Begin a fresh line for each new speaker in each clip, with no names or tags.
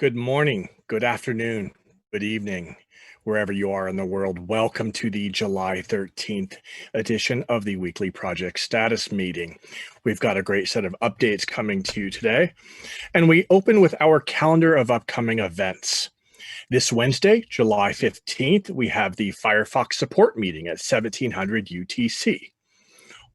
Good morning, good afternoon, good evening, wherever you are in the world. Welcome to the July 13th edition of the weekly project status meeting. We've got a great set of updates coming to you today, and we open with our calendar of upcoming events. This Wednesday, July 15th, we have the Firefox support meeting at 1700 UTC.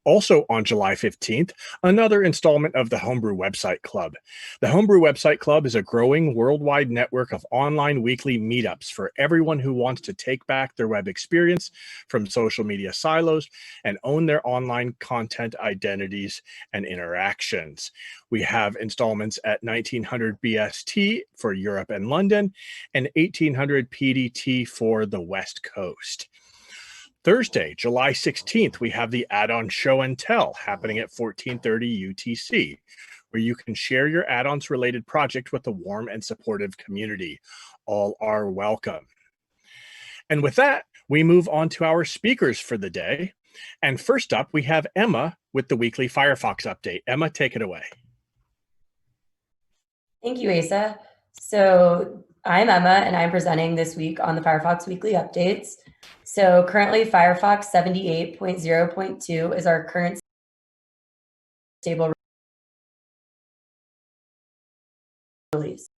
Also on July 15th, another installment of the Homebrew Website Club. The Homebrew Website Club is a growing worldwide network of online weekly meetups for everyone who wants to take back their web experience from social media silos and own their online content identities and interactions. We have installments at 1900 BST for Europe and London and 1800 PDT for the West Coast. Thursday, July 16th, we have the add-on show and tell happening at 1430 UTC, where you can share your add-ons related project with a warm and supportive community. All are welcome. And with that, we move on to our speakers for the day. And first up, we have Emma with the weekly Firefox update. Emma, take it away.
Thank you, Asa. So I'm Emma, and I'm presenting this week on the Firefox weekly updates. So currently, Firefox 78.0.2 is our current stable release.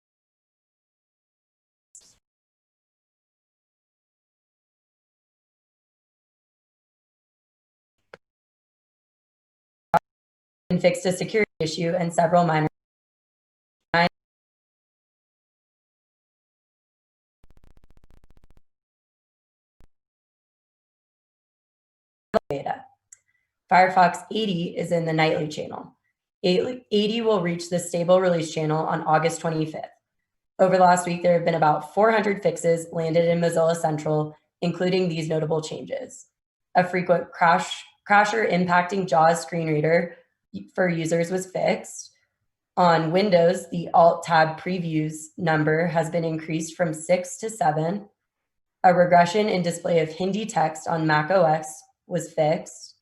And fixed a security issue and several minor data. Firefox 80 is in the nightly channel. 80 will reach the stable release channel on August 25th. Over the last week, there have been about 400 fixes landed in Mozilla Central, including these notable changes. A frequent crasher impacting JAWS screen reader for users was fixed. On Windows, the Alt-Tab previews number has been increased from 6 to 7. A regression in display of Hindi text on Mac OS was fixed.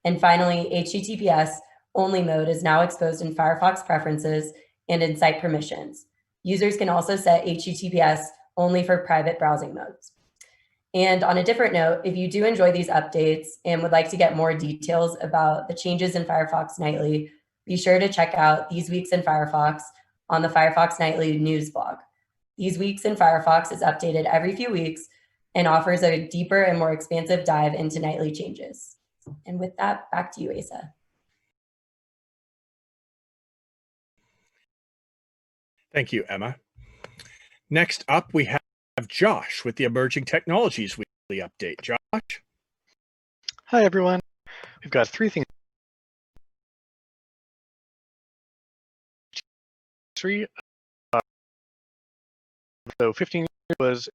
And finally, HTTPS only mode is now exposed in Firefox preferences and in site permissions. Users can also set HTTPS only for private browsing modes. And on a different note, if you do enjoy these updates and would like to get more details about the changes in Firefox Nightly, be sure to check out These Weeks in Firefox on the Firefox Nightly news blog. These Weeks in Firefox is updated every few weeks and offers a deeper and more expansive dive into nightly changes. And with that, back to you, Asa.
Thank you, Emma. Next up, we have Josh with the Emerging Technologies Weekly Update. Josh?
Hi, everyone. We've got three things. So 15 was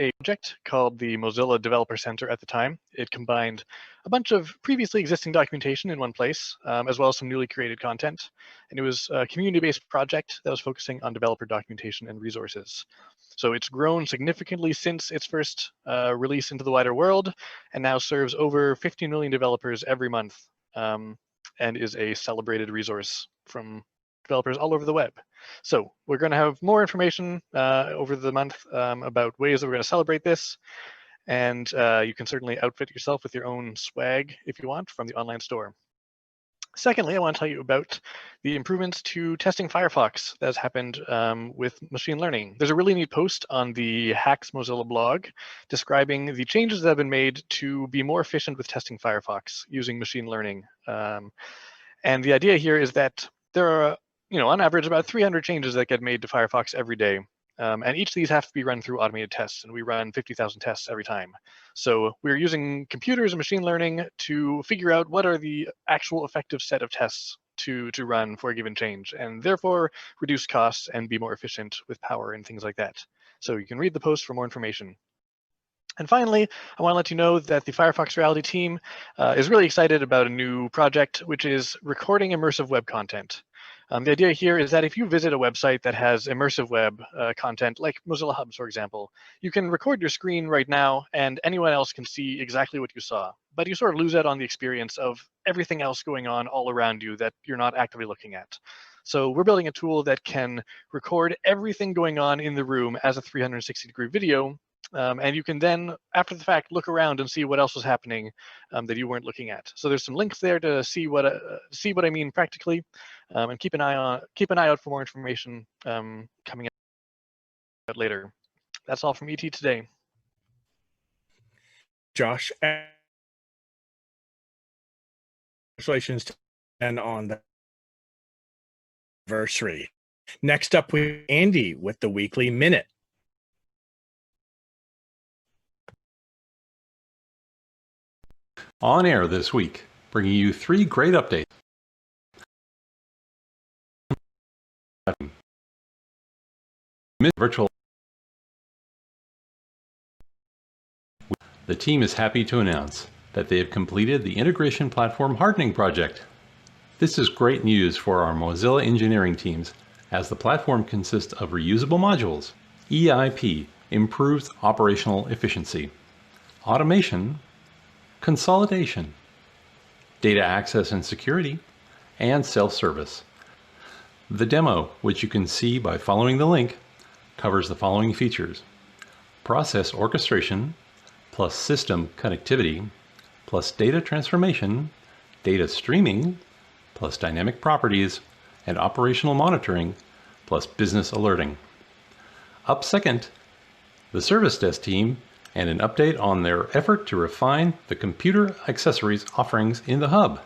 a project called the Mozilla Developer Center at the time. It combined a bunch of previously existing documentation in one place, as well as some newly created content. And it was a community-based project that was focusing on developer documentation and resources. So it's grown significantly since its first release into the wider world, and now serves over 15 million developers every month, and is a celebrated resource from developers all over the web. So we're going to have more information over the month about ways that we're going to celebrate this. And you can certainly outfit yourself with your own swag if you want from the online store. Secondly, I want to tell you about the improvements to testing Firefox that's happened with machine learning. There's a really neat post on the Hacks Mozilla blog describing the changes that have been made to be more efficient with testing Firefox using machine learning. And the idea here is that there are on average, about 300 changes that get made to Firefox every day. And each of these have to be run through automated tests, and we run 50,000 tests every time. So we're using computers and machine learning to figure out what are the actual effective set of tests to run for a given change, and therefore reduce costs and be more efficient with power and things like that. So you can read the post for more information. And finally, I want to let you know that the Firefox Reality team is really excited about a new project, which is recording immersive web content. The idea here is that if you visit a website that has immersive web content, like Mozilla Hubs, for example, you can record your screen right now and anyone else can see exactly what you saw. But you sort of lose out on the experience of everything else going on all around you that you're not actively looking at. So we're building a tool that can record everything going on in the room as a 360-degree video. And you can then, after the fact, look around and see what else was happening that you weren't looking at. So there's some links there to see what I mean practically, and keep an eye out for more information coming out later. That's all from ET today.
Josh, congratulations to Ben on the anniversary. Next up, we have Andy with the Weekly Minute.
On air this week, bringing you 3 great updates. Virtual. The team is happy to announce that they have completed the Integration Platform Hardening Project. This is great news for our Mozilla engineering teams, as the platform consists of reusable modules. EIP improves operational efficiency, automation, consolidation, data access and security, and self-service. The demo, which you can see by following the link, covers the following features: process orchestration, plus system connectivity, plus data transformation, data streaming, plus dynamic properties, and operational monitoring, plus business alerting. Up second, the service desk team and an update on their effort to refine the computer accessories offerings in the hub.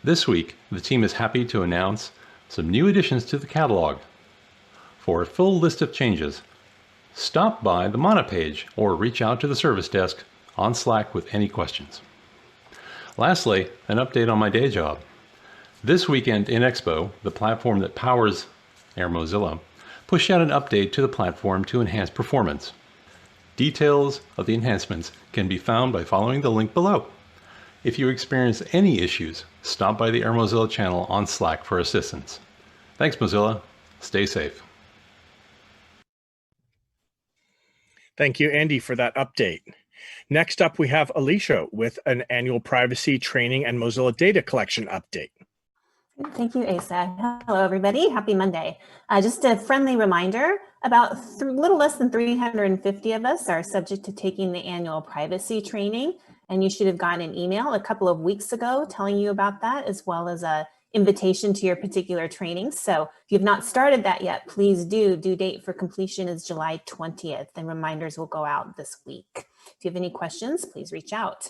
This week, the team is happy to announce some new additions to the catalog. For a full list of changes, stop by the Mana page or reach out to the service desk on Slack with any questions. Lastly, an update on my day job. This weekend in Expo, the platform that powers Air Mozilla pushed out an update to the platform to enhance performance. Details of the enhancements can be found by following the link below. If you experience any issues, stop by the Air Mozilla channel on Slack for assistance. Thanks, Mozilla. Stay safe.
Thank you, Andy, for that update. Next up, we have Alicia with an annual privacy training and Mozilla data collection update.
Thank you, Asa. Hello, everybody. Happy Monday. Just a friendly reminder, about a little less than 350 of us are subject to taking the annual privacy training, and you should have gotten an email a couple of weeks ago telling you about that, as well as a invitation to your particular training. So if you've not started that yet, please do. Due date for completion is July 20th, and reminders will go out this week. If you have any questions, please reach out.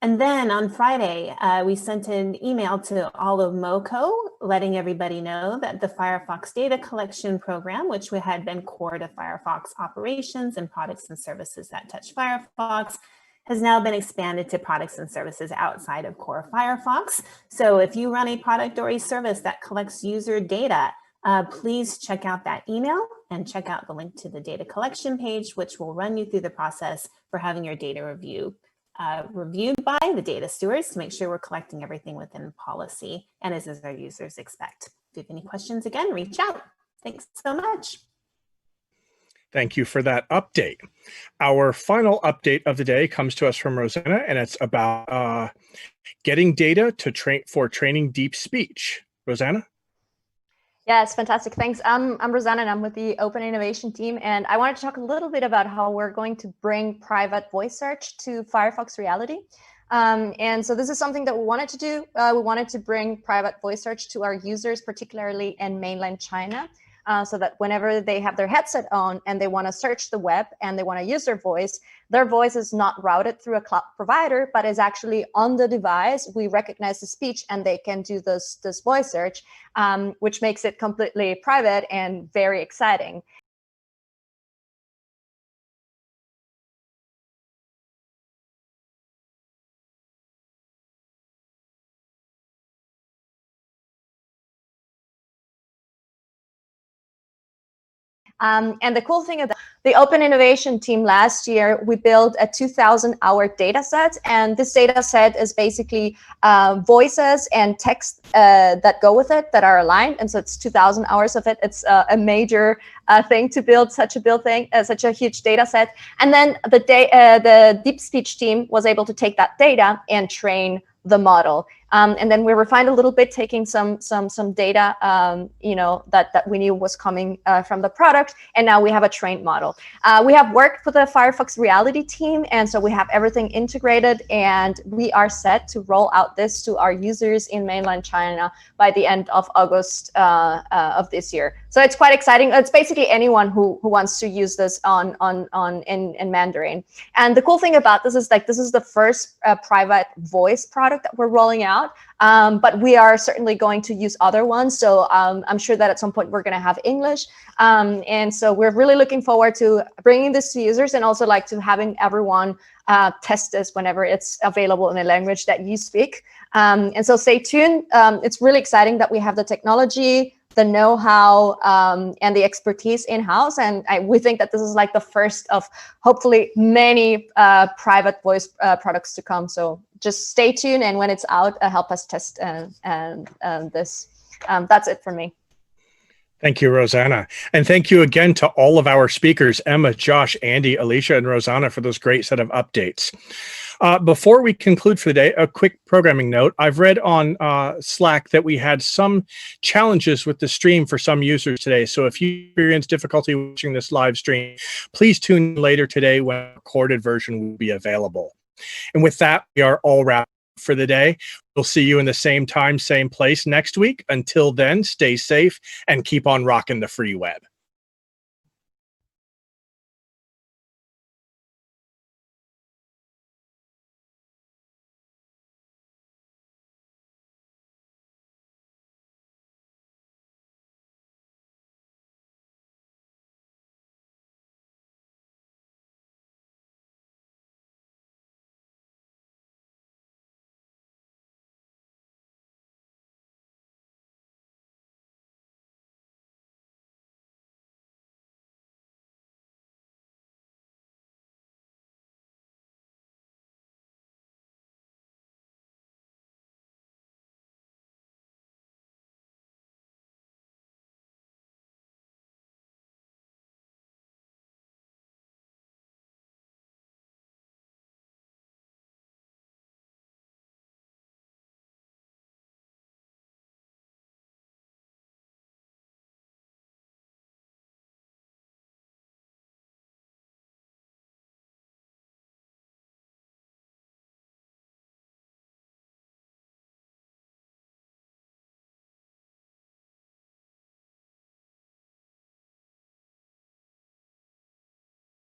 And then on Friday, we sent an email to all of MoCo, letting everybody know that the Firefox data collection program, which had been core to Firefox operations and products and services that touch Firefox, has now been expanded to products and services outside of core Firefox. So if you run a product or a service that collects user data, please check out that email and check out the link to the data collection page, which will run you through the process for having your data reviewed by the data stewards to make sure we're collecting everything within policy and as our users expect. If you have any questions, again, reach out. Thanks so much.
Thank you for that update. Our final update of the day comes to us from Rosanna, and it's about getting data to for training deep speech. Rosanna?
Yes, fantastic. Thanks. I'm Rosanna, and I'm with the Open Innovation team. And I wanted to talk a little bit about how we're going to bring private voice search to Firefox reality. And so this is something that we wanted to do. We wanted to bring private voice search to our users, particularly in mainland China, so that whenever they have their headset on and they want to search the web and they want to use their voice is not routed through a cloud provider, but is actually on the device. We recognize the speech and they can do this voice search, which makes it completely private and very exciting. And the cool thing about the Open Innovation team last year, we built a 2,000-hour data set. And this data set is basically voices and text that go with it that are aligned. And so it's 2,000 hours of it. It's a major thing to build such a huge data set. And then the deep speech team was able to take that data and train the model. And then we refined a little bit, taking some data, that we knew was coming from the product, and now we have a trained model. We have worked with the Firefox Reality team, and so we have everything integrated, and we are set to roll out this to our users in mainland China by the end of August of this year. So it's quite exciting. It's basically anyone who wants to use this in Mandarin. And the cool thing about this is this is the first private voice product that we're rolling out. But we are certainly going to use other ones. So I'm sure that at some point we're going to have English. And so we're really looking forward to bringing this to users, and also to having everyone test this whenever it's available in a language that you speak. And so stay tuned. It's really exciting that we have the technology, the know-how, and the expertise in-house. And we think that this is the first of hopefully many private voice products to come. So just stay tuned, and when it's out, help us test this. That's it for me.
Thank you, Rosanna. And thank you again to all of our speakers, Emma, Josh, Andy, Alicia, and Rosanna, for those great set of updates. Before we conclude for the day, a quick programming note. I've read on Slack that we had some challenges with the stream for some users today. So if you experience difficulty watching this live stream, please tune in later today when a recorded version will be available. And with that, we are all wrapped for the day. We'll see you in the same time, same place next week. Until then, stay safe and keep on rocking the free web.